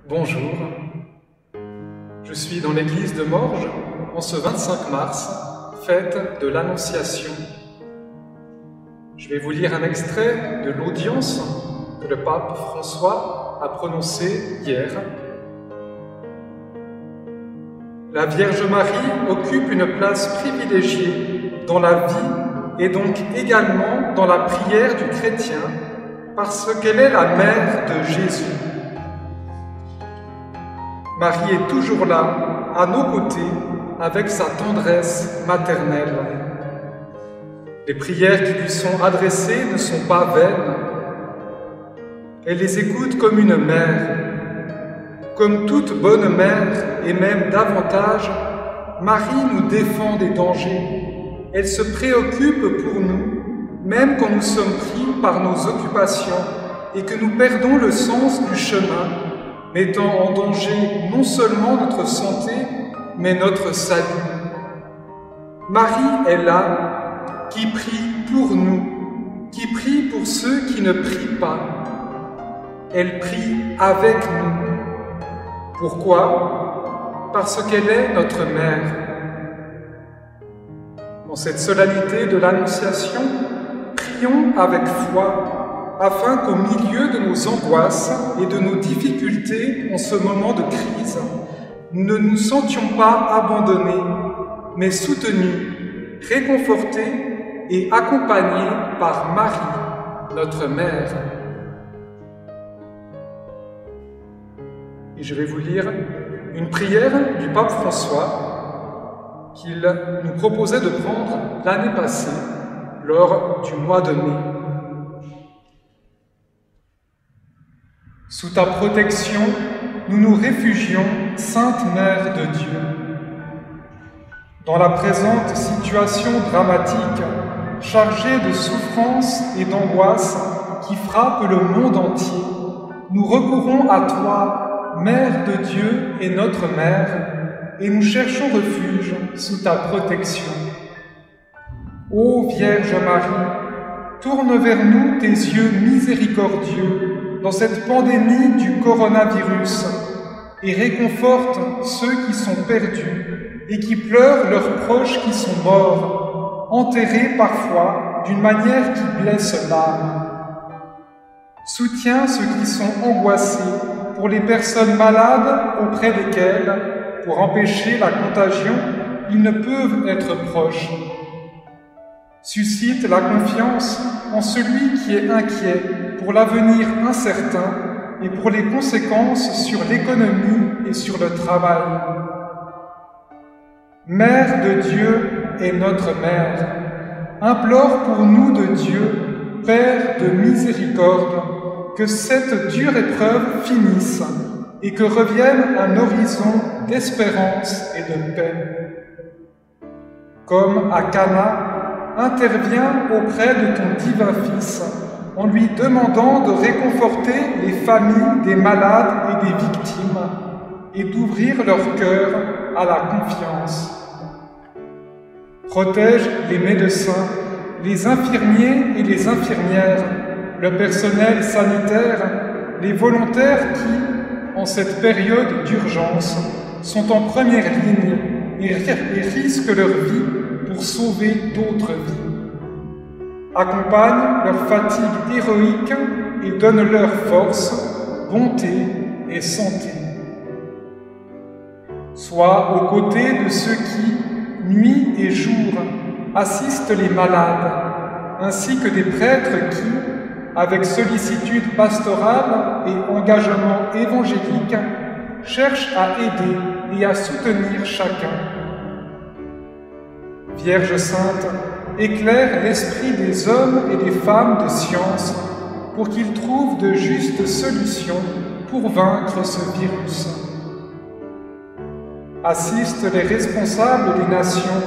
Bonjour, je suis dans l'église de Morges en ce 25 mars, fête de l'Annonciation. Je vais vous lire un extrait de l'audience que le pape François a prononcée hier. La Vierge Marie occupe une place privilégiée dans la vie et donc également dans la prière du chrétien parce qu'elle est la mère de Jésus. Marie est toujours là, à nos côtés, avec sa tendresse maternelle. Les prières qui lui sont adressées ne sont pas vaines. Elle les écoute comme une mère. Comme toute bonne mère, et même davantage, Marie nous défend des dangers. Elle se préoccupe pour nous, même quand nous sommes pris par nos occupations et que nous perdons le sens du chemin, mettant en danger non seulement notre santé, mais notre salut. Marie est là, qui prie pour nous, qui prie pour ceux qui ne prient pas. Elle prie avec nous. Pourquoi? Parce qu'elle est notre mère. Dans cette solennité de l'Annonciation, prions avec foi, afin qu'au milieu de nos angoisses et de nos difficultés en ce moment de crise, nous ne nous sentions pas abandonnés, mais soutenus, réconfortés et accompagnés par Marie, notre Mère. Et je vais vous lire une prière du pape François qu'il nous proposait de prendre l'année passée, lors du mois de mai. Sous ta protection, nous nous réfugions, Sainte Mère de Dieu. Dans la présente situation dramatique, chargée de souffrance et d'angoisse qui frappe le monde entier, nous recourons à toi, Mère de Dieu et notre Mère, et nous cherchons refuge sous ta protection. Ô Vierge Marie, tourne vers nous tes yeux miséricordieux dans cette pandémie du coronavirus et réconforte ceux qui sont perdus et qui pleurent leurs proches qui sont morts, enterrés parfois d'une manière qui blesse l'âme. Soutiens ceux qui sont angoissés pour les personnes malades auprès desquelles, pour empêcher la contagion, ils ne peuvent être proches. Suscite la confiance en celui qui est inquiet pour l'avenir incertain et pour les conséquences sur l'économie et sur le travail. Mère de Dieu et notre Mère, implore pour nous de Dieu, Père de miséricorde, que cette dure épreuve finisse et que revienne un horizon d'espérance et de paix. Comme à Cana, interviens auprès de ton divin Fils en lui demandant de réconforter les familles des malades et des victimes et d'ouvrir leur cœur à la confiance. Protège les médecins, les infirmiers et les infirmières, le personnel sanitaire, les volontaires qui, en cette période d'urgence, sont en première ligne et risquent leur vie pour sauver d'autres vies. Accompagne leur fatigue héroïque et donne leur force, bonté et santé. Sois aux côtés de ceux qui, nuit et jour, assistent les malades, ainsi que des prêtres qui, avec sollicitude pastorale et engagement évangélique, cherchent à aider et à soutenir chacun. Vierge Sainte, éclaire l'esprit des hommes et des femmes de science pour qu'ils trouvent de justes solutions pour vaincre ce virus. Assiste les responsables des nations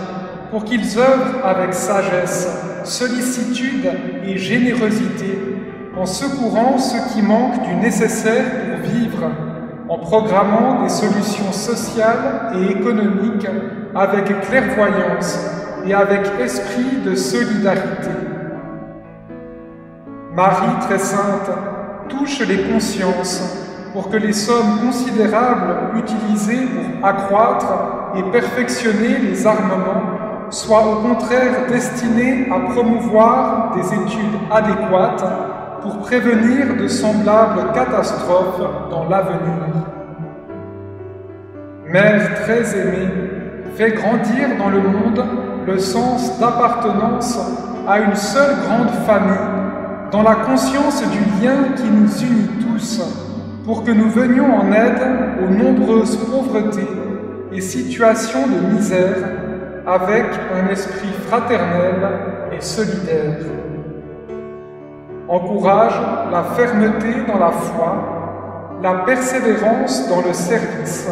pour qu'ils œuvrent avec sagesse, sollicitude et générosité en secourant ceux qui manquent du nécessaire pour vivre, en programmant des solutions sociales et économiques avec clairvoyance et avec esprit de solidarité. Marie très sainte, touche les consciences pour que les sommes considérables utilisées pour accroître et perfectionner les armements soient au contraire destinées à promouvoir des études adéquates pour prévenir de semblables catastrophes dans l'avenir. Mère très aimée, fais grandir dans le monde le sens d'appartenance à une seule grande famille, dans la conscience du lien qui nous unit tous, pour que nous venions en aide aux nombreuses pauvretés et situations de misère, avec un esprit fraternel et solidaire. Encourage la fermeté dans la foi, la persévérance dans le service,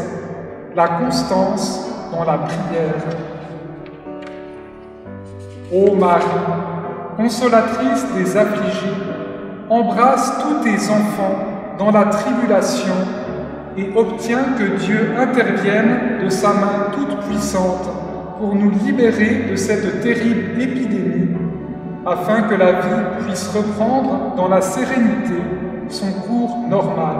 la constance dans la prière. Ô Marie, consolatrice des affligés, embrasse tous tes enfants dans la tribulation et obtiens que Dieu intervienne de sa main toute puissante pour nous libérer de cette terrible épidémie, afin que la vie puisse reprendre dans la sérénité son cours normal.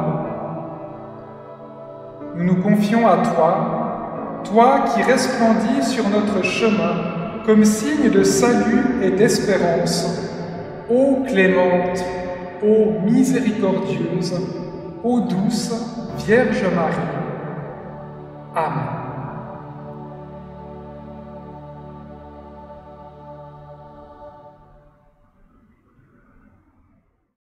Nous nous confions à toi, toi qui resplendis sur notre chemin comme signe de salut et d'espérance, ô clémente, ô miséricordieuse, ô douce Vierge Marie. Amen.